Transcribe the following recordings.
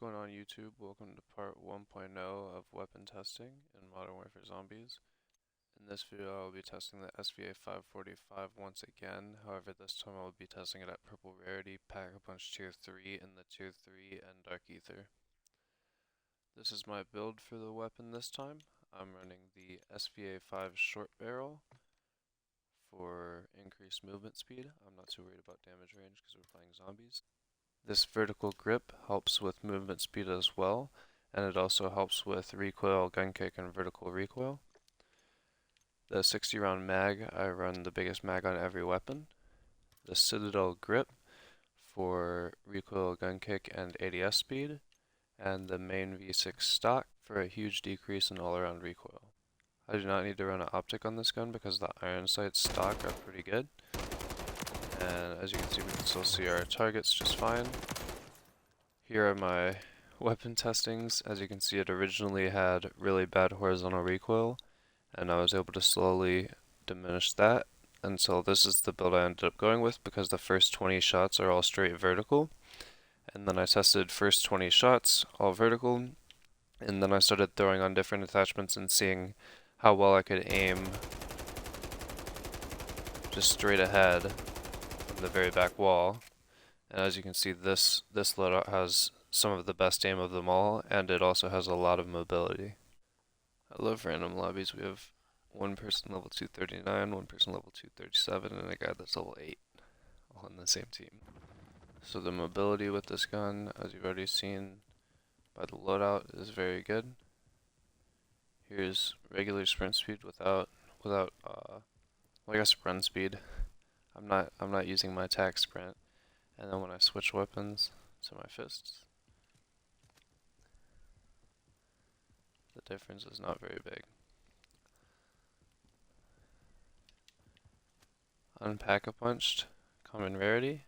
going on YouTube? Welcome to part 1.0 of weapon testing in Modern Warfare Zombies. In this video I will be testing the SVA 545 once again, however this time I will be testing it at Purple Rarity, Pack-a-Punch Tier 3 in the Tier 3 and Dark Ether. This is my build for the weapon this time. I'm running the SVA 5 Short Barrel for increased movement speed. I'm not too worried about damage range because we're playing zombies. This vertical grip helps with movement speed as well, and it also helps with recoil, gun kick, and vertical recoil. The 60 round mag, I run the biggest mag on every weapon. The Citadel grip for recoil, gun kick, and ADS speed, and the main V6 stock for a huge decrease in all around recoil. I do not need to run an optic on this gun because the iron sights stock are pretty good. And as you can see, we can still see our targets just fine. Here are my weapon testings. As you can see, it originally had really bad horizontal recoil, and I was able to slowly diminish that until this is the build I ended up going with because the first 20 shots are all straight vertical. And then I tested first 20 shots, all vertical, and then I started throwing on different attachments and seeing how well I could aim just straight ahead from the very back wall. And as you can see, this loadout has some of the best aim of them all, and it also has a lot of mobility. I love random lobbies. We have one person level 239, one person level 237, and a guy that's level 8, all on the same team. So the mobility with this gun, as you've already seen by the loadout, is very good. Here's regular sprint speed without well, I guess run speed. I'm not using my attack sprint. And then when I switch weapons to my fists, the difference is not very big. Unpack-a-punched, common rarity,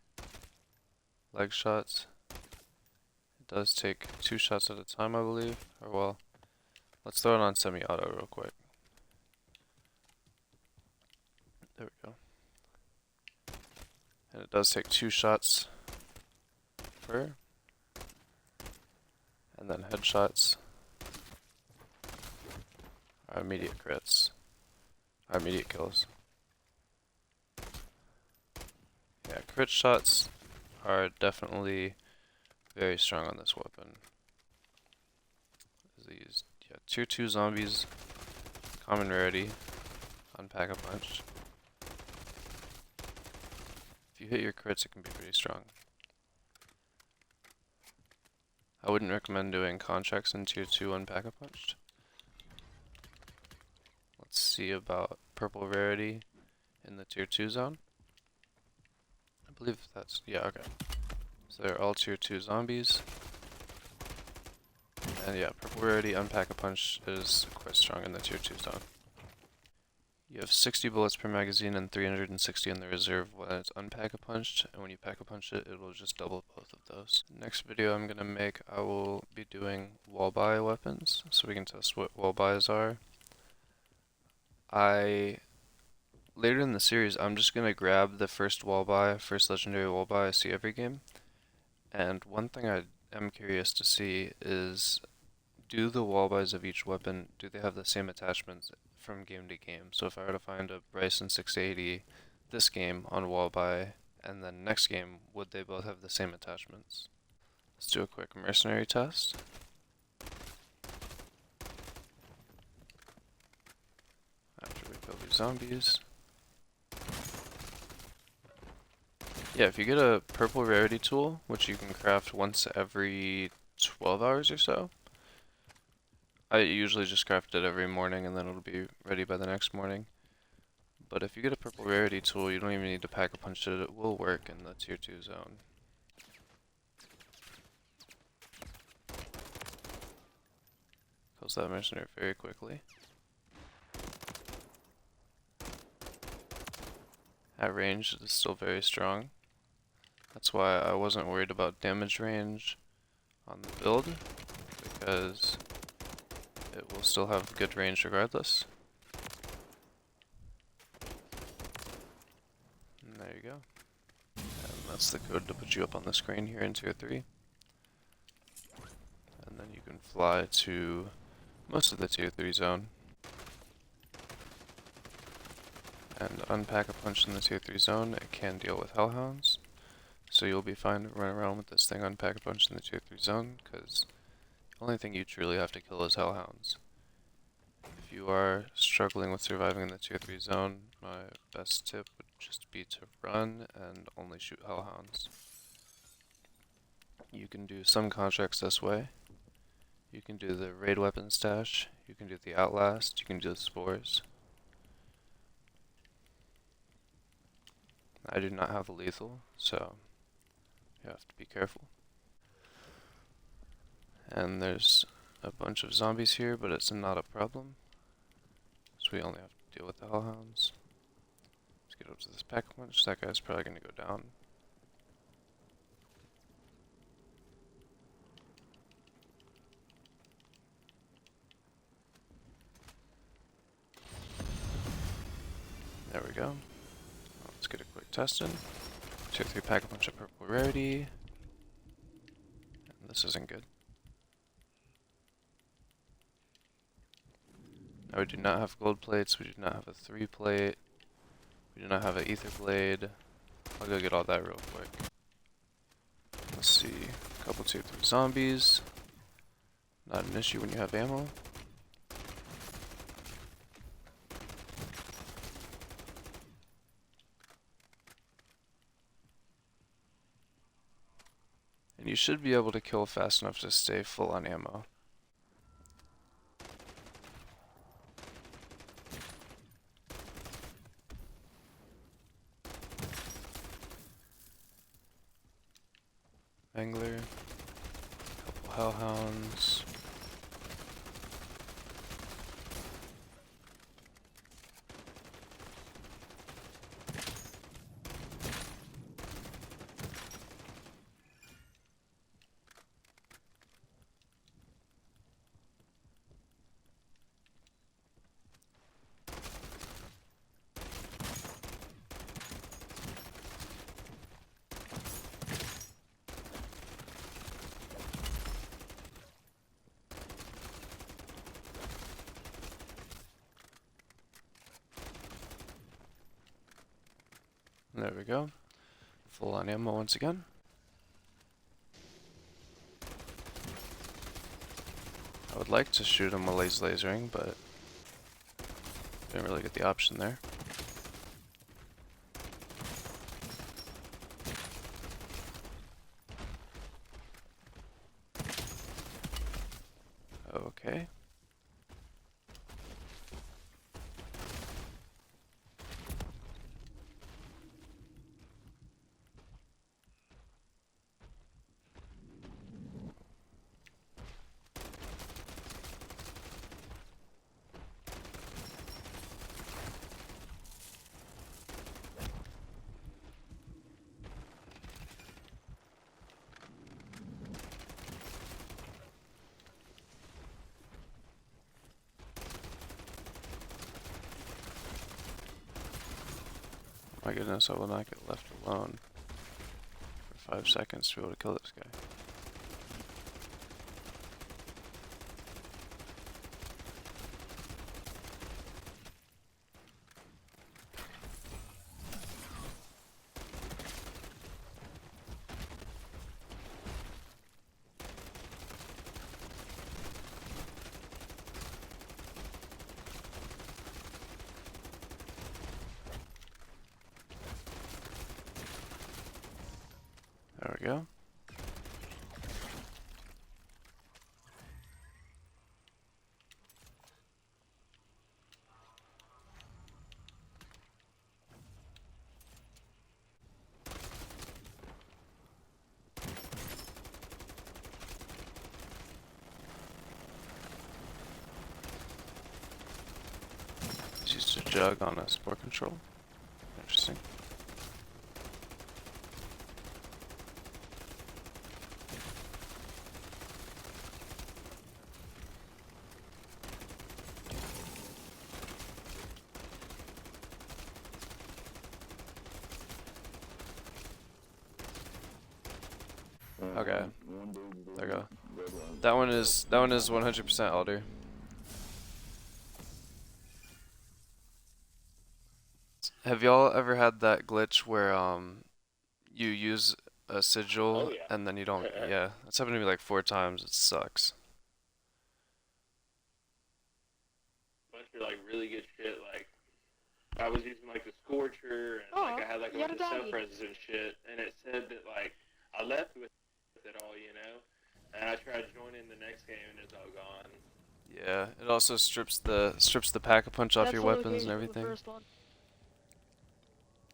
leg shots. It does take 2 shots at a time, I believe. Or well, let's throw it on semi-auto real quick. There we go. And it does take 2 shots per. And then headshots are immediate crits. Are immediate kills. Yeah, crit shots are definitely very strong on this weapon. These, yeah, tier 2 zombies, common rarity, unpack-a-punch. If you hit your crits, it can be pretty strong. I wouldn't recommend doing contracts in tier 2 unpack-a-punched. Let's see about purple rarity in the tier 2 zone. I believe that's, yeah, okay. So they're all tier 2 zombies. And yeah, purple rarity unpack-a-punch is quite strong in the tier 2 zone. You have 60 bullets per magazine and 360 in the reserve when it's unpack-a-punched, and when you pack-a-punch it, it will just double both of those. Next video I'm going to make, I will be doing wall buy weapons, so we can test what wall buys are. Later in the series, I'm just going to grab the first wall buy, first legendary wall buy I see every game, and one thing I am curious to see is, do the wall buys of each weapon, do they have the same attachments from game to game? So if I were to find a Bryson 680 this game on wall buy, and then next game, would they both have the same attachments? Let's do a quick mercenary test. After we kill these zombies. Yeah, if you get a purple rarity tool, which you can craft once every 12 hours or so, I usually just craft it every morning and then it'll be ready by the next morning. But if you get a purple rarity tool, you don't even need to pack-a-punch it, it will work in the tier 2 zone. Kills that mercenary very quickly. At range, it is still very strong. That's why I wasn't worried about damage range on the build, because it will still have good range regardless. And there you go. And that's the code to put you up on the screen here in tier 3. fly to most of the tier 3 zone and unpack a punch in the tier 3 zone. It can deal with hellhounds, so you'll be fine to run around with this thing, unpack a punch in the tier 3 zone, because the only thing you truly have to kill is hellhounds. If you are struggling with surviving in the tier 3 zone, my best tip would just be to run and only shoot hellhounds. You can do some contracts this way. You can do the raid weapon stash, you can do the outlast, you can do the spores. I do not have a lethal, so you have to be careful. And there's a bunch of zombies here, but it's not a problem, so we only have to deal with the hellhounds. Let's get up to this pack punch. That guy's probably going to go down. There we go. Let's get a quick test in. Tier 3 pack a punch of purple rarity. And this isn't good. Now we do not have gold plates, we do not have a 3 plate, we do not have an ether blade. I'll go get all that real quick. Let's see, a couple tier 3 zombies. Not an issue when you have ammo. And you should be able to kill fast enough to stay full on ammo. Angler, couple hellhounds. There we go. Full on ammo once again. I would like to shoot him while he's lasering, but didn't really get the option there. Okay. My goodness, I will not get left alone for 5 seconds to be able to kill this guy. There we go. He's used a jug on a spore control. Interesting. Okay, there we go. That one is 100% Elder. Have y'all ever had that glitch where you use a Oh sigil yeah. and then you don't? Yeah, that's happened to me like 4 times. It sucks. Bunch of like really good shit. Like I was using like the Scorcher and like I had like a bunch of self-reses and shit, and it said that like I left with it all, you know, and I tried joining the next game and it's all gone. Yeah, it also strips the pack-a-punch off your weapons and everything. Hey,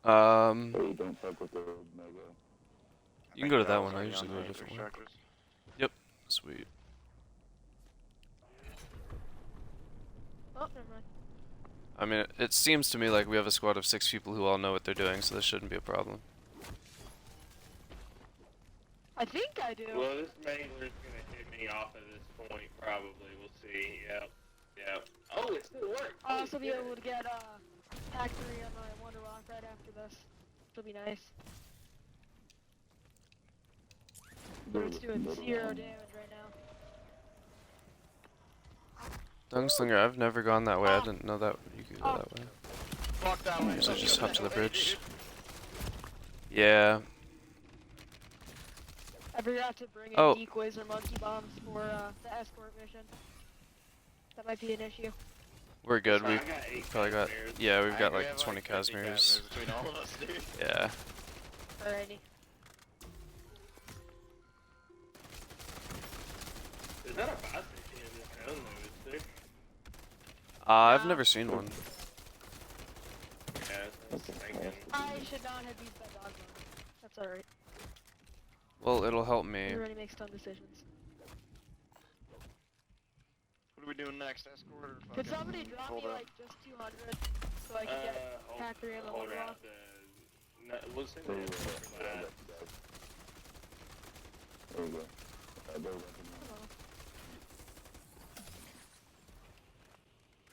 don't fuck with the Mega. You can go to that one. I usually go to a different one. Yep. Sweet. Oh, never mind. I mean, it seems to me like we have a squad of 6 people who all know what they're doing, so this shouldn't be a problem. I think I do. Well, this mangler's gonna hit me off at this point, probably. We'll see. Yep. Yep. Oh, it still works. I'll also be able to get Pack 3 on my Wonder Rock right after this. It'll be nice. But it's doing 0 damage right now. Dungslinger, I've never gone that way. I didn't know that you could go that way. Fuck that way. So just hop to the bridge. Yeah. I forgot to bring in decoys or monkey bombs for the escort mission. That might be an issue. We're good. Sorry, We've probably got, yeah, we've got like 20 Casimirs. Between all of us, dude. Yeah. Alrighty. Is that a fast machine in this town, though? Is there? I've never seen one. Yeah, that's thinking. I should not have used that dog bomb. That's alright. Well, it'll help me. Everybody makes dumb decisions. What are we doing next? Escort or fucking Could somebody drop me hold up? like just 200 so I can get Pack 3 on the Hold Wonder out Rock? we'll send There it you go. for that. There you go.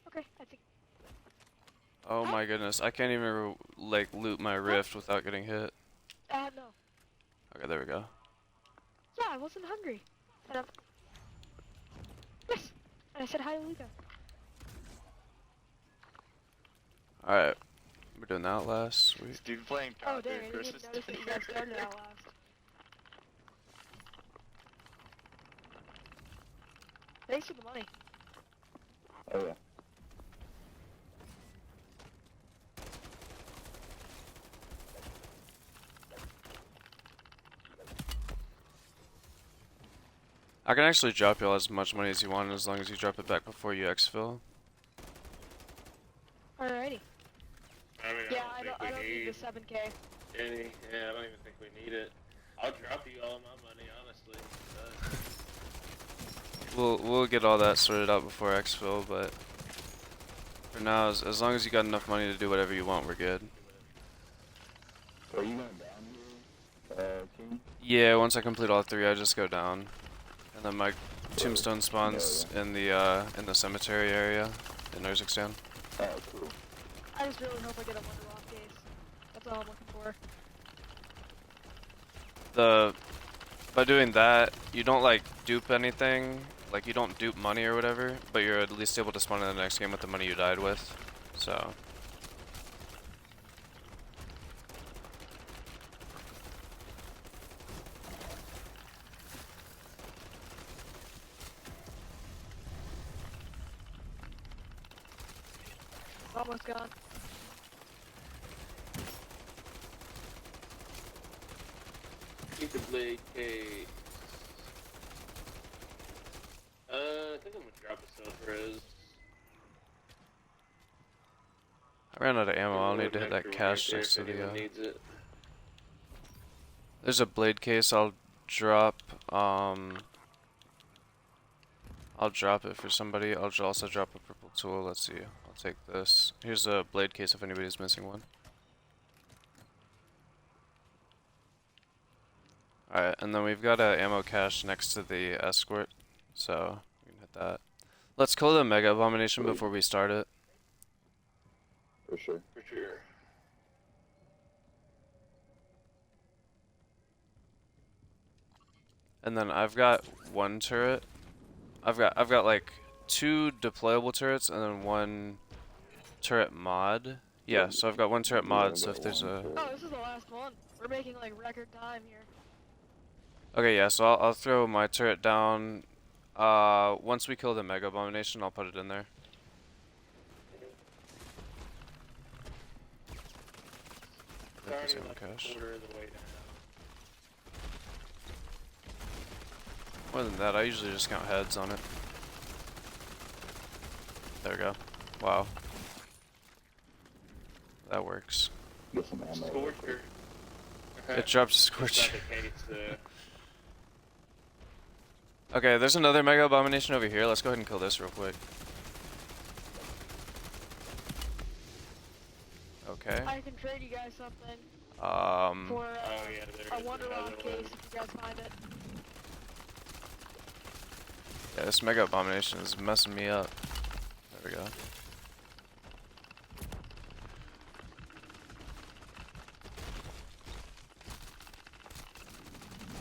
Okay, I think. Oh my goodness, I can't even like loot my rift without getting hit. No. Okay, there we go. Yeah, I wasn't hungry. And I'm... Yes! And I said hi to Luca. Alright, we're doing the Outlast. Sweet. This dude playing Oh Conquer dang, I didn't Chris even is notice that you guys started out last. Thanks for the money. Oh yeah. I can actually drop y'all as much money as you want as long as you drop it back before you exfil. Alrighty. I mean, Yeah, I I don't need the 7K. any. Yeah, I don't even think we need it. I'll drop you all my money, honestly. We'll get all that sorted out before exfil, but for now, as long as you got enough money to do whatever you want, we're good. So are you going down here, King? Yeah, once I complete all 3, I just go down, and then my tombstone spawns in the cemetery area in Urzikstan. Oh, cool. I just really hope I get a Wonder Rock case. That's all I'm looking for. By doing that, you don't like dupe anything, like you don't dupe money or whatever, but you're at least able to spawn in the next game with the money you died with, so. Almost gone. Keep the blade case. I think I'm gonna drop a self-res. I ran out of ammo, I'll need to hit that cache next to the, needs it. There's a blade case I'll drop, I'll drop it for somebody. I'll also drop a purple tool, let's see, I'll take this. Here's a blade case if anybody's missing one. Alright, and then we've got a ammo cache next to the escort, so we can hit that. Let's kill the Mega Abomination before we start it. For sure. For sure. And then I've got one turret, I've got like 2 deployable turrets and then 1 turret mod. Yeah, so I've got 1 turret mod, so if there's a... Oh, this is the last one. We're making like record time here. Okay, yeah, so I'll throw my turret down. Once we kill the Mega Abomination, I'll put it in there. It's There's already ammo like a cache. quarter of the way down. More than that, I usually just count heads on it. There we go. Wow. That works. Get some ammo. Scorcher. It drops That's Scorcher. not the case, Okay, there's another Mega Abomination over here. Let's go ahead and kill this real quick. Okay. I can trade you guys something for oh yeah, there's a Wonder another Rock one. case if you guys find it. Yeah, this Mega Abomination is messing me up. There we go.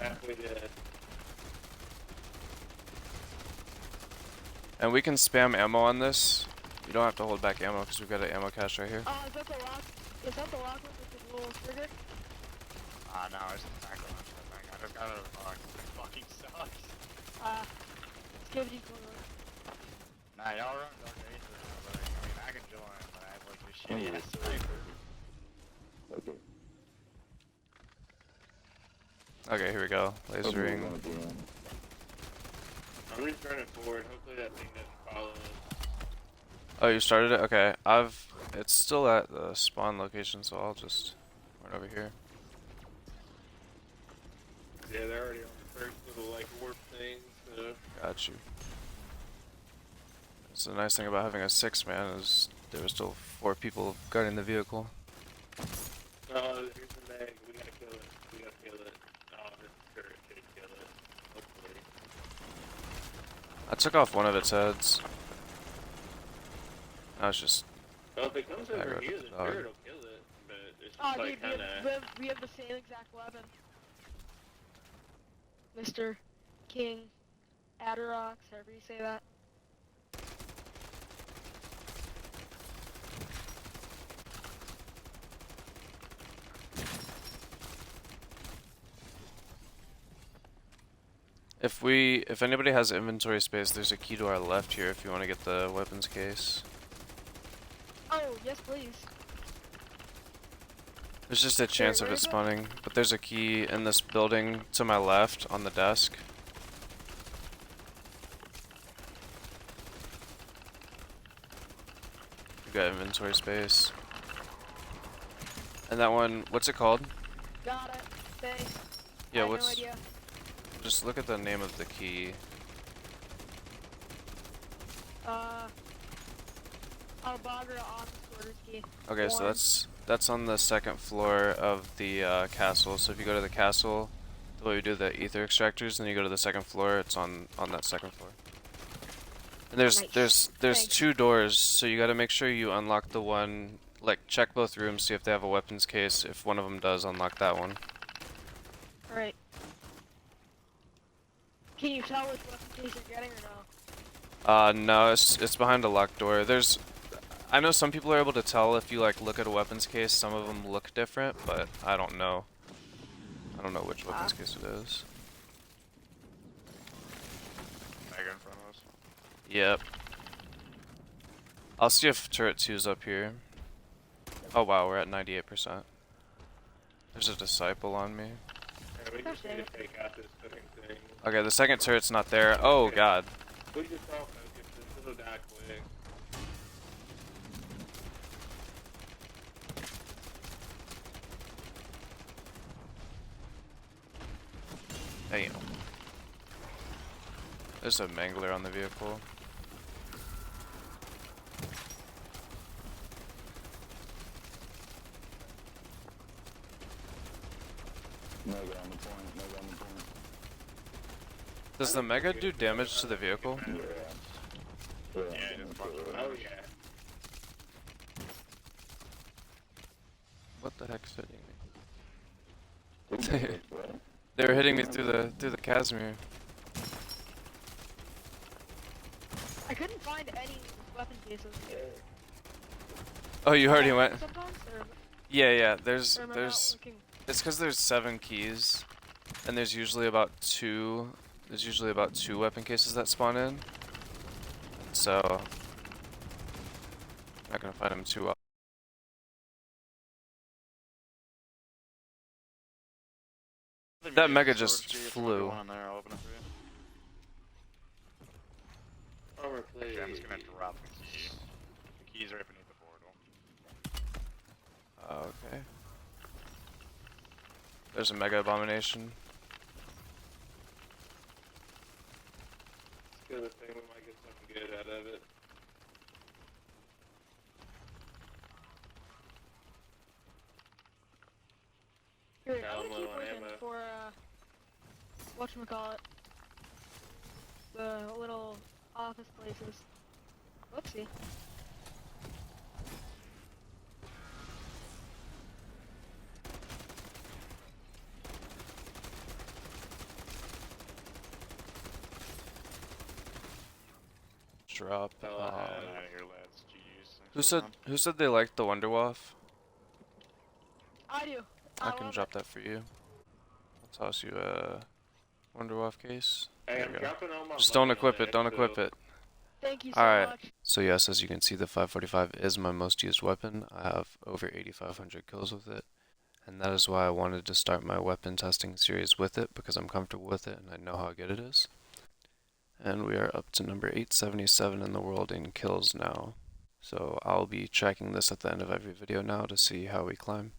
Halfway dead. And we can spam ammo on this. You don't have to hold back ammo because we've got an ammo cache right here. Is that the lock? Is that the lock with the little trigger? No, it's the back launch, I think. I just got it locked. It fucking sucks. Let's give it equal. Nah, y'all run Dark Ages, but I mean, I can join, but I have like this shitty ass sniper. Okay. Okay, here we go. Laser Hopefully we're ring. gonna be in. I'm just running forward. Hopefully that thing doesn't follow us. Oh, you started it? Okay. It's still at the spawn location, so I'll just run over here. Yeah, they're already on the first little like warp thing, so. Got you. That's the nice thing about having a 6-man is there were still 4 people guarding the vehicle. Oh, here's the mag. We gotta kill it. We gotta kill it. Oh, this turret should kill it. Hopefully. I took off one of its heads. Now it's just... Well, if it comes I over got here, the the dog. turret will kill it. But it's Oh, just like dude, kinda. we have the same exact weapon. Mr. King Adderox, however you say that. If anybody has inventory space, there's a key to our left here if you want to get the weapons case. Oh, yes, please. There's just a chance of where it is it? spawning, but there's a key in this building to my left on the desk. You got inventory space. And that one, what's it called? Got it. Thanks. Yeah, I what's... had no idea. Just look at the name of the key. Albagra office quarters key. Okay, so One. that's on the 2nd floor of the castle. So if you go to the castle, the way we do the ether extractors, then you go to the 2nd floor. It's on that 2nd floor. And there's Nice. Thanks. 2 doors, so you got to make sure you unlock the one. Like check both rooms, see if they have a weapons case. If one of them does, unlock that one. Alright. Can you tell which weapon case you're getting or no? No, it's behind a locked door. I know some people are able to tell if you like look at a weapons case. Some of them look different, but I don't know. I don't know which weapons case it is. Mega in front of us. Yep. I'll see if turret 2's up here. Oh wow, we're at 98%. There's a disciple on me. Yeah, we just need to take out this fucking thing. Okay, the 2nd turret's not there. Oh god. We just all focus. This will die quick. Damn. There's a mangler on the vehicle. Mega on the point. Mega on the point. Does the mega do damage to the vehicle? Yeah. Yeah, it just fucking Oh yeah. What the heck's hitting me? Think about it, They were hitting me through the Casimir. I couldn't find any weapon cases. Oh, you already went. Sometimes, Yeah. or am I not looking? It's because there's 7 keys, and there's usually about 2. There's usually about 2 weapon cases that spawn in. So, I'm not gonna find them too well. That mega just flew. One in there, I'll open it for you. Armor plate. Okay, I'm just gonna drop the key. The key's right beneath the portal. Okay. There's a mega abomination. It's a good thing we might get something good out of it. Here, Yeah, I'm I'm gonna low keep on looking ammo. for whatchamacallit, the little office places. Whoopsie. Drop. Fell Get out. out of here, lads. GG's. Who said they liked the Wonderwaff? I do. I can love drop it. that for you. I'll toss you a Wonderwaff case. Hey, There I'm you go. dropping all my Just don't money on equip that, it, don't so- equip it. Thank you so Alright. much. So yes, as you can see, the 545 is my most used weapon. I have over 8,500 kills with it. And that is why I wanted to start my weapon testing series with it, because I'm comfortable with it and I know how good it is. And we are up to number 877 in the world in kills now. So I'll be tracking this at the end of every video now to see how we climb.